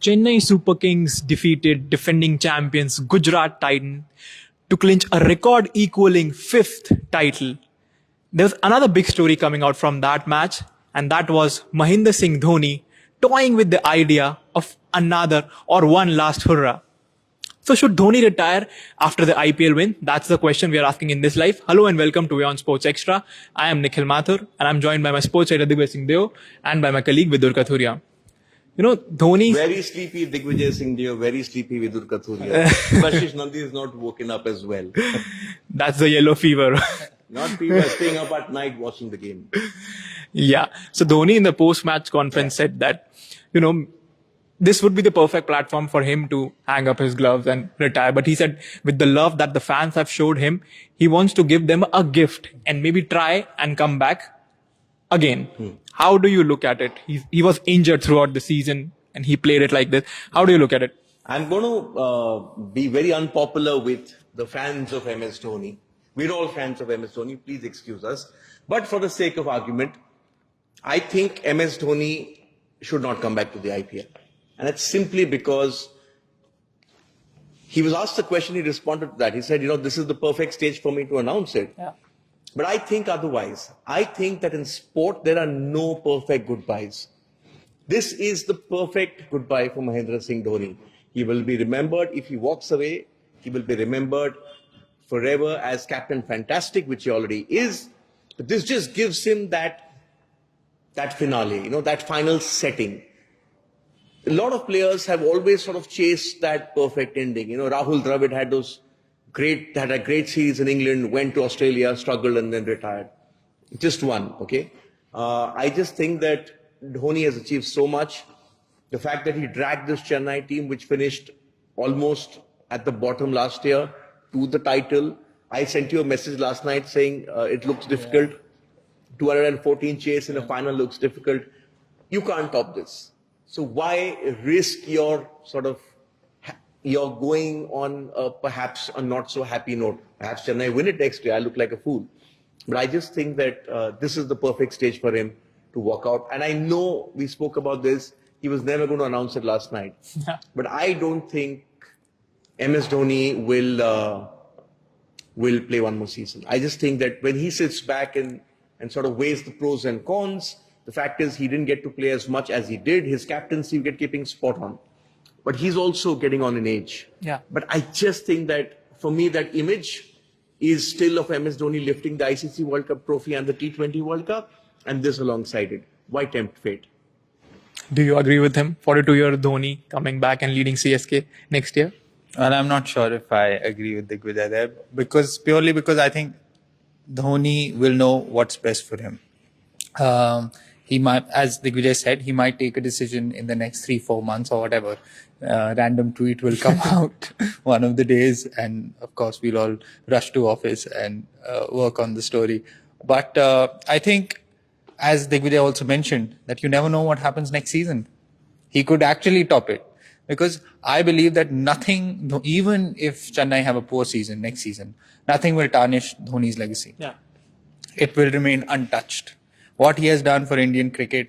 Chennai Super Kings defeated defending champions Gujarat Titan to clinch a record equaling fifth title. There was another big story coming out from that match, and that was Mahendra Singh Dhoni toying with the idea of another or one last hurrah. So should Dhoni retire after the IPL win? That's the question we are asking in this live. Hello and welcome to WION Sports Extra. I am Nikhil Mathur and I'm joined by my sports editor Digvijay Singh Deo and by my colleague Vidur Kathuria. You know, Dhoni... Very sleepy Digvijay Singh Deo, very sleepy Vidur Kathuria. Kashish Nandi is not woken up as well. That's the yellow fever. Not people staying up at night watching the game. Yeah. So Dhoni in the post-match conference said that, this would be the perfect platform for him to hang up his gloves and retire. But he said with the love that the fans have showed him, he wants to give them a gift and maybe try and come back again. How do you look at it? He was injured throughout the season and he played it like this. How do you look at it? I'm going to be very unpopular with the fans of MS Dhoni. We're all fans of MS Dhoni. Please excuse us. But for the sake of argument, I think MS Dhoni should not come back to the IPL. And that's simply because he was asked the question, he responded to that. He said, this is the perfect stage for me to announce it. Yeah. But I think otherwise. I think that in sport, there are no perfect goodbyes. This is the perfect goodbye for Mahendra Singh Dhoni. He will be remembered. If he walks away, he will be remembered forever as Captain Fantastic, which he already is. But this just gives him that finale, that final setting. A lot of players have always sort of chased that perfect ending. Rahul Dravid had a great series in England, went to Australia, struggled and then retired. Just one, okay? I just think that Dhoni has achieved so much. The fact that he dragged this Chennai team, which finished almost at the bottom last year, to the title. I sent you a message last night saying it looks difficult. 214 chase in a final looks difficult. You can't top this. So why risk your going on perhaps a not so happy note? Perhaps Chennai win it next year. I look like a fool. But I just think that this is the perfect stage for him to walk out. And I know we spoke about this. He was never going to announce it last night. But I don't think MS Dhoni will play one more season. I just think that when he sits back and sort of weighs the pros and cons, the fact is he didn't get to play as much as he did. His captaincy get keeping spot on. But he's also getting on in age. Yeah. But I just think that for me, that image is still of MS Dhoni lifting the ICC World Cup trophy and the T20 World Cup and this alongside it. Why tempt fate? Do you agree with him? 42-year Dhoni coming back and leading CSK next year? Well, I'm not sure if I agree with Digvijay there purely because I think Dhoni will know what's best for him. He might, as Digvijay said, he might take a decision in the next 3-4 months or whatever. Random tweet will come out one of the days, and of course we'll all rush to office and work on the story. But I think, as Digvijay also mentioned, that you never know what happens next season. He could actually top it. Because I believe that nothing, even if Chennai have a poor season next season, nothing will tarnish Dhoni's legacy. Yeah. It will remain untouched. What he has done for Indian cricket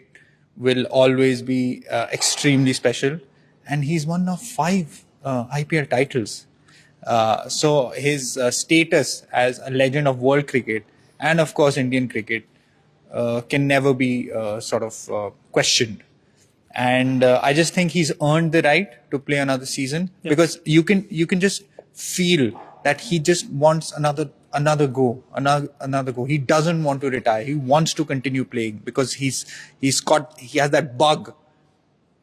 will always be extremely special. And he's one of 5 IPL titles. So his status as a legend of world cricket and of course Indian cricket can never be questioned. And I just think he's earned the right to play another season because you can just feel that he just wants another go. He doesn't want to retire. He wants to continue playing because he has that bug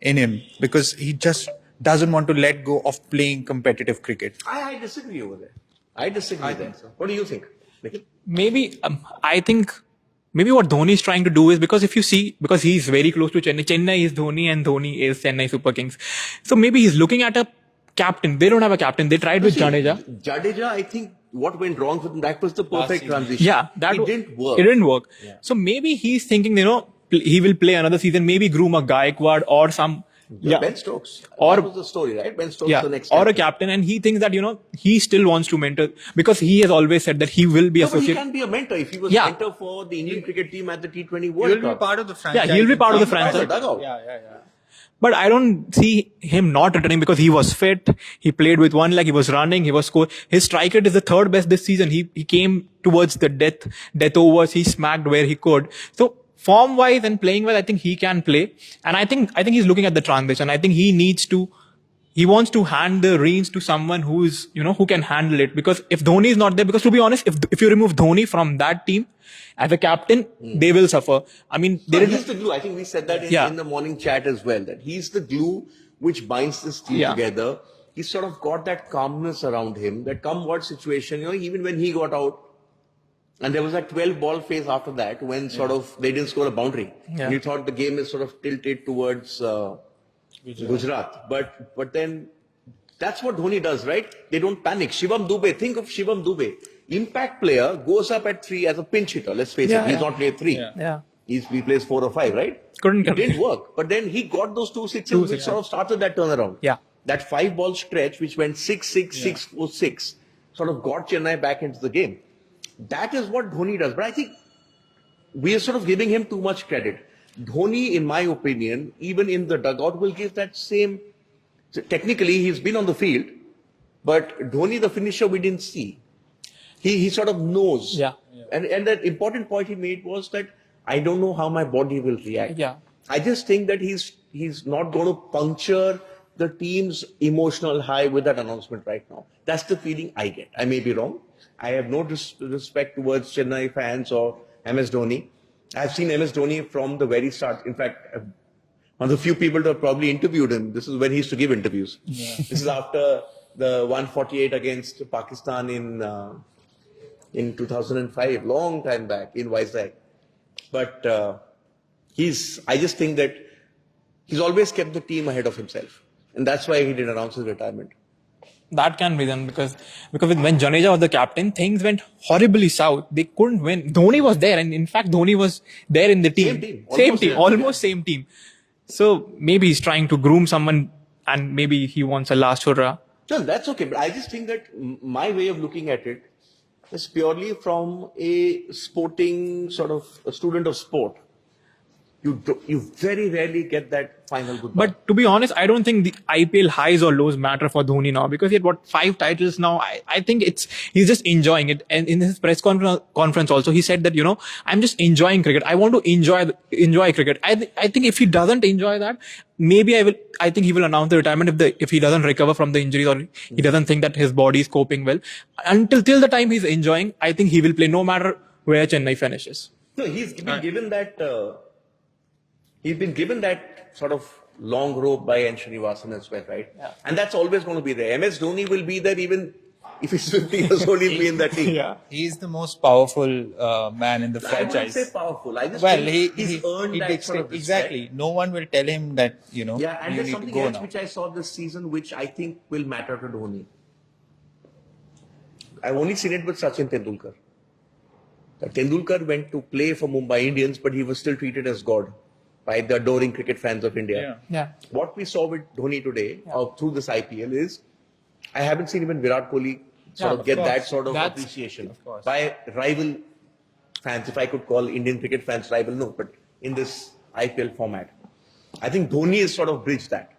in him because he just doesn't want to let go of playing competitive cricket. I disagree over there. I disagree there. So. What do you think, Nikhil? Maybe, I think maybe what Dhoni is trying to do is because he's very close to Chennai. Chennai is Dhoni and Dhoni is Chennai Super Kings. So maybe he's looking at a captain. They don't have a captain. They tried with Jadeja. Jadeja, I think what went wrong with him, that was the perfect transition. Yeah, it didn't work. It didn't work. Yeah. So maybe he's thinking, he will play another season, maybe groom a Gaikwad or some... Ben Stokes. That was the story, right? Ben Stokes the next or a captain, and he thinks that, he still wants to mentor because he has always said that he will be associated. But he can be a mentor if he was mentor for the Indian cricket team at the T20 World Cup. He'll be part of the franchise. Yeah, he'll be part of the franchise. Yeah. But I don't see him not returning because he was fit. He played with one leg. He was running. He was scoring. His strike rate is the third best this season. He came towards the death overs. He smacked where he could. So form wise and playing well, I think he can play. And I think he's looking at the transition. I think he wants to hand the reins to someone who's, who can handle it. Because if Dhoni is not there, because to be honest, if you remove Dhoni from that team as a captain, they will suffer. I mean, he's the glue. I think we said that in the morning chat as well, that he's the glue which binds this team together. He's sort of got that calmness around him, that come what situation, even when he got out, and there was that 12 ball phase after that when sort of they didn't score a boundary. Yeah. And you thought the game is sort of tilted towards Gujarat. But then that's what Dhoni does, right? They don't panic. Shivam Dube, think of Shivam Dube. Impact player goes up at 3 as a pinch hitter. Let's face it, he's not played 3. Yeah. He plays 4 or 5, right? It didn't work. But then he got those 2 sixes which sort of started that turnaround. Yeah. That 5 ball stretch which went 6-6, 6-4-6 sort of got Chennai back into the game. That is what Dhoni does. But I think we are sort of giving him too much credit. Dhoni, in my opinion, even in the dugout, will give that same. Technically, he's been on the field, but Dhoni, the finisher, we didn't see. He sort of knows. Yeah. And that important point he made was that I don't know how my body will react. Yeah. I just think that he's not going to puncture the team's emotional high with that announcement right now. That's the feeling I get. I may be wrong. I have no respect towards Chennai fans or MS Dhoni. I've seen MS Dhoni from the very start. In fact, one of the few people to have probably interviewed him. This is when he used to give interviews. Yeah. This is after the 148 against Pakistan in 2005, long time back in Vizag. But I just think that he's always kept the team ahead of himself. And that's why he did announce his retirement. That can be done because when Jadeja was the captain, things went horribly south. They couldn't win. Dhoni was there, and in fact, Dhoni was there in the team. Almost same team. So maybe he's trying to groom someone, and maybe he wants a last hurrah. No, that's okay. But I just think that my way of looking at it is purely from a sporting sort of a student of sport. You very rarely get that final goodbye. But to be honest, I don't think the IPL highs or lows matter for Dhoni now because he had 5 titles now. I think he's just enjoying it. And in his press conference also, he said that, I'm just enjoying cricket. I want to enjoy cricket. I think if he doesn't enjoy that, maybe I think he will announce the retirement if he doesn't recover from the injuries or he doesn't think that his body is coping well. Till the time he's enjoying, I think he will play no matter where Chennai finishes. No, he's been given that. He's been given that sort of long rope by N. Srinivasan as well, right? Yeah. And that's always going to be there. MS Dhoni will be there even if he's 50 years old, he'll be in that team. Yeah. He's the most powerful man in the franchise. I wouldn't say powerful. I just think he's earned that sort of respect. Exactly. No one will tell him that, Yeah, and you there's need something to go else now. which I saw this season which I think will matter to Dhoni. I've only seen it with Sachin Tendulkar. Tendulkar went to play for Mumbai Indians, but he was still treated as God by the adoring cricket fans of India. Yeah. What we saw with Dhoni today, through this IPL, is I haven't seen even Virat Kohli get that sort of appreciation by rival fans. If I could call Indian cricket fans rival, no, but in this IPL format, I think Dhoni has sort of bridged that.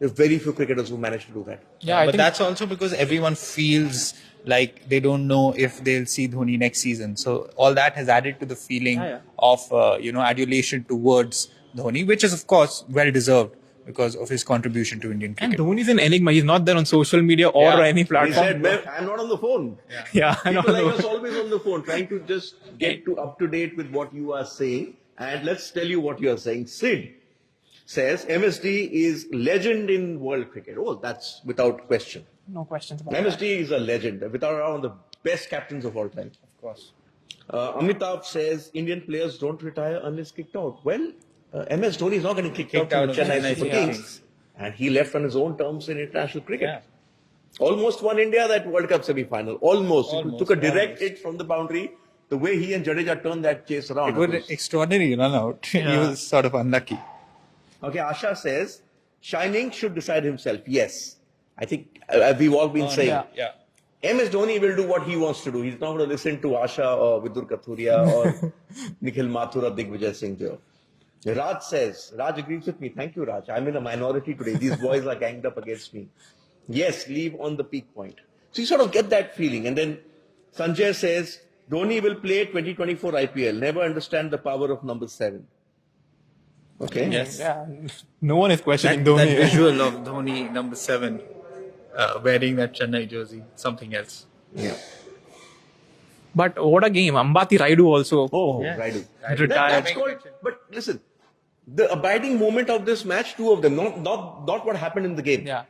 There's very few cricketers who manage to do that. Yeah, but that's also because everyone feels like they don't know if they'll see Dhoni next season. So all that has added to the feeling of adulation towards Dhoni, which is of course well deserved because of his contribution to Indian cricket. And Dhoni's an enigma. He's not there on social media or any platform. He said, I'm not on the phone. People like us always on the phone, trying to just get up to date with what you are saying. And let's tell you what you are saying. Sid says MSD is legend in world cricket. Oh, that's without question. No questions about MSD is a legend, without one of the best captains of all time. Of course. Amitav says Indian players don't retire unless kicked out. Well, MS Dhoni is not getting kicked out from Chennai Super Kings. And he left on his own terms in international cricket. Yeah. Almost won India that World Cup semi-final. Almost. Took a direct hit from the boundary. The way he and Jadeja turned that chase around. It was an extraordinary run out. He was sort of unlucky. Okay, Asha says, Shining should decide himself. Yes. I think we've all been saying. Yeah. MS Dhoni will do what he wants to do. He's not going to listen to Asha or Vidur Kathuria or Nikhil Mathur or Digvijay Singh Dev. Raj says, Raj agrees with me. Thank you, Raj. I'm in a minority today. These boys are ganged up against me. Yes, leave on the peak point. So you sort of get that feeling. And then Sanjay says, Dhoni will play 2024 IPL. Never understand the power of number 7. Okay. Yes. Yeah, no one is questioning That Dhoni. visual of Dhoni number 7 wearing that Chennai jersey, something else. Yeah. But what a game. Ambati Raidu also. Oh, Yeah. Raidu. Retired. That's called, but listen, the abiding moment of this match, two of them, not what happened in the game. Yeah.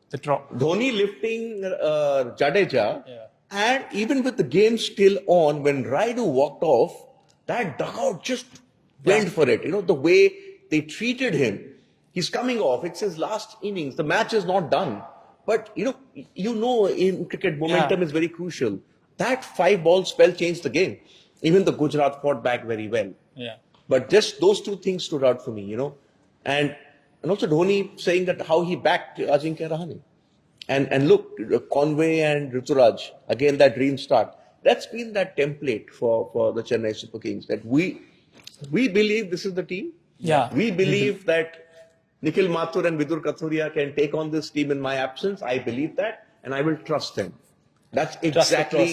The draw. Dhoni lifting Jadeja, Yeah. and even with the game still on, when Raidu walked off, that dugout just went for it. You know, the way they treated him. He's coming off. It's his last innings. The match is not done. But, you know in cricket, momentum is very crucial. That 5-ball spell changed the game. Even the Gujarat fought back very well. Yeah. But just those two things stood out for me, And also Dhoni saying that how he backed Ajinkya Rahane. And look, Conway and Rituraj, again that dream start. That's been that template for the Chennai Super Kings. That we believe this is the team. Yeah. We believe that Nikhil Mathur and Vidur Kathuria can take on this team in my absence. I believe that, and I will trust them. That's exactly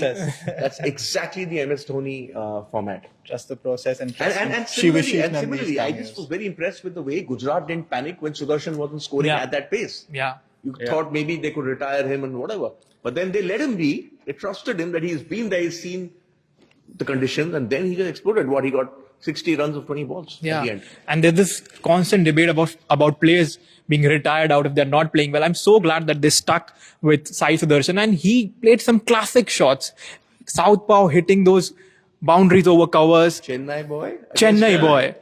the MS Dhoni format. Trust the process and And similarly, I just was very impressed with the way Gujarat didn't panic when Sudarshan wasn't scoring at that pace. Yeah. You thought maybe they could retire him and whatever. But then they let him be. They trusted him that he's been there, he's seen the conditions, and then he just exploded. He got 60 runs of 20 balls at the Yeah. end. And there's this constant debate about players being retired out if they're not playing well. I'm so glad that they stuck with Sai Sudarshan, and he played some classic shots. Southpaw hitting those boundaries over covers. Chennai boy? Chennai boy.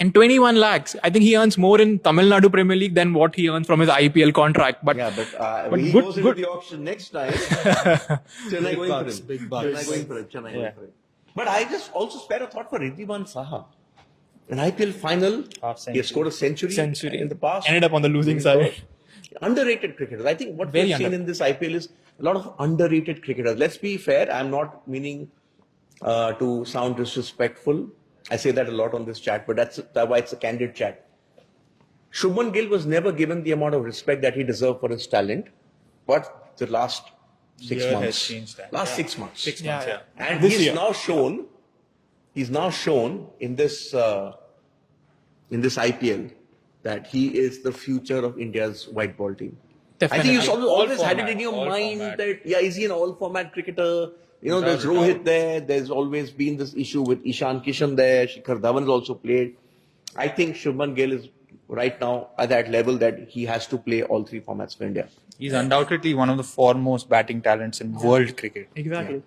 And 21 lakhs. I think he earns more in Tamil Nadu Premier League than what he earns from his IPL contract. But Yeah, but he good- goes into good. the auction next time. Chennai going bucks, for him. big bucks. Chennai going for it. But I just also spare a thought for Ridhiman Saha. An IPL final, Half he century. has scored a century in the past. Ended up on the losing side. Underrated cricketers. I think what Very we've seen under- in this IPL is a lot of underrated cricketers. Let's be fair. I'm not meaning to sound disrespectful. I say that a lot on this chat, but that's why it's a candid chat. Shubman Gill was never given the amount of respect that he deserved for his talent, but the last 6 Year has months, changed that. last 6 months, 6 Yeah, months, yeah. and This he's year. now shown in this IPL that he is the future of India's white ball team. Definitely. I think you always had it format, in your all mind format. that is he an all format cricketer? There's Without a Rohit there. There's always been this issue with Ishan Kishan there. Shikhar Dhawan has also played. I think Shubman Gill is right now at that level that he has to play all 3 formats for India. He's undoubtedly one of the foremost batting talents in world cricket. Exactly.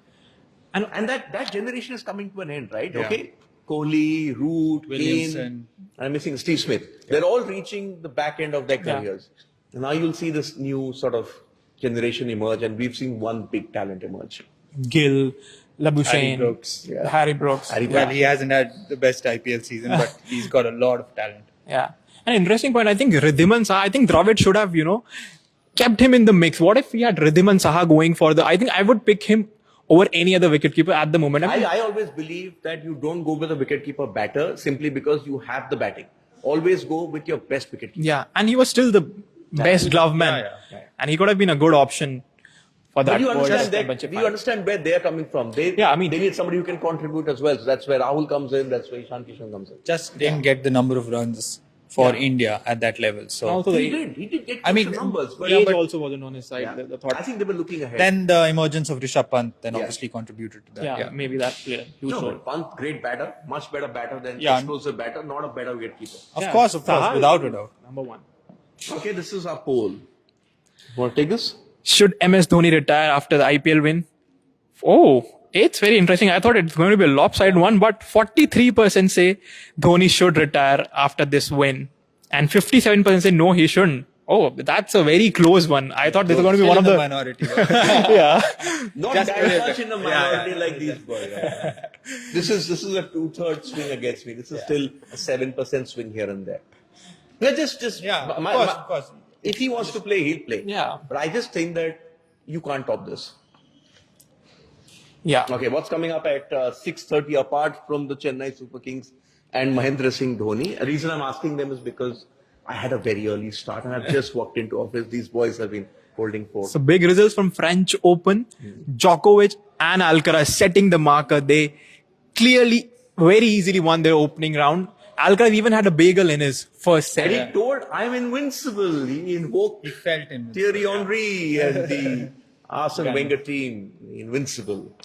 And that generation is coming to an end, right? Yeah. Okay. Kohli, Root, Williamson. Kane, I'm missing Steve Smith. They're all reaching the back end of their careers. And now you'll see this new sort of generation emerge, and we've seen one big talent emerge. Gill, Labuschagne, Harry Brooks. Yeah. Harry Brooks. Harry Well, he hasn't had the best IPL season, but he's got a lot of talent. Yeah. An interesting point. I think Ridhiman Saha, I think Dravid should have, kept him in the mix. What if we had Ridhiman Saha going for I think I would pick him over any other wicketkeeper at the moment. I always believe that you don't go with a wicketkeeper batter simply because you have the batting. Always go with your best wicketkeeper. Yeah. And he was still the best glove man. Yeah. And he could have been a good option for that. But you World understand Championship that? You final. understand where they're coming from? They need somebody who can contribute as well. So that's where Rahul comes in. That's where Ishan Kishan comes in. Just didn't get the number of runs for India at that level. So Also, He the did get I mean, some numbers, but age also wasn't on his side. yeah. The thought. I think they were looking ahead. then the emergence of Rishabh Pant then Yeah. obviously contributed to that. Yeah, maybe that played a huge No, role. but Pant, great batter, much better batter than Yeah. explosive batter, not a better wicketkeeper. Of course, Saha is without a doubt. Number one. Okay, this is our poll. Want to take this? Should MS Dhoni retire after the IPL win? Oh, it's very interesting. I thought it's going to be a lopsided one, but 43% say Dhoni should retire after this win. And 57% say no, he shouldn't. Oh, that's a very close one. I thought this was going to be Still one of in the... minority. Yeah. Not Just that a much little. in a minority like these boys. This is a 2/3 swing against me. This is still a 7% swing here and there. Yeah, just Yeah, of course. If he wants to play, he'll play. Yeah. But I just think that you can't top this. Yeah. Okay, what's coming up at 6:30 apart from the Chennai Super Kings and Mahendra Singh Dhoni. The reason I'm asking them is because I had a very early start and I've just walked into office. These boys have been holding forth. So big results from French Open. Djokovic and Alcaraz setting the marker. They clearly, very easily won their opening round. Alcaraz even had a bagel in his first set. And he told, I'm invincible. He invoked He felt invincible. Thierry Henry and the Arsene Wenger team, invincible.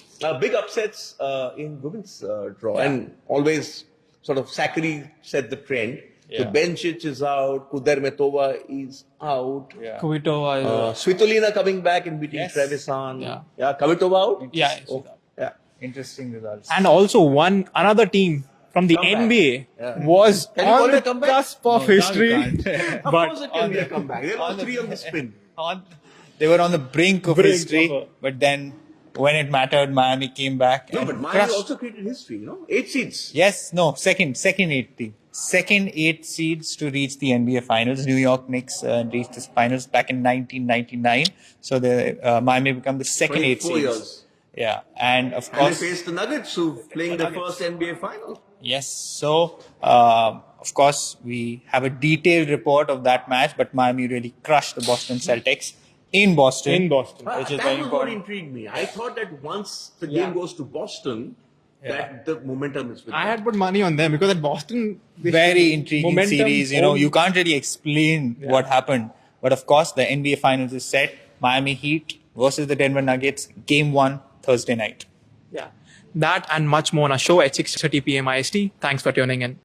Big upsets in women's draw. And always sort of Sakari set the trend. Yeah. The Bencic is out. Kudermetova is out. Yeah. Kvitova. Svitolina coming back and beating Yes. Trevisan. Yeah. Kvitova out? Yeah. Yeah. Interesting results. And also another team from the Comeback. NBA Yeah. was Can you call on it the a comeback? cusp of No, now you history. can't. Of But course it can be a comeback. They're all on the- three on the spin. They were on the brink of Brink history, of a- but then when it mattered, Miami came back. No, and but Miami crushed. also created history, 8 seeds. Yes, no, second eight team. Second 8 seeds to reach the NBA Finals. New York Knicks reached the finals back in 1999. So the Miami become the second 8 24 seeds. years. Yeah, and of And they course, faced the Nuggets who playing their first NBA final. yes. So of course, we have a detailed report of that match, but Miami really crushed the Boston Celtics in Boston. in Boston. Which is That very was what important. intrigued me. I thought that once the Yeah. game goes to Boston, that the momentum is with I them. had put money on them because at Boston, Very intriguing momentum series. You can't really explain what happened. But of course, the NBA Finals is set. Miami Heat versus the Denver Nuggets. Game 1, Thursday night. Yeah. That and much more on our show at 6:30 p.m. IST. Thanks for tuning in.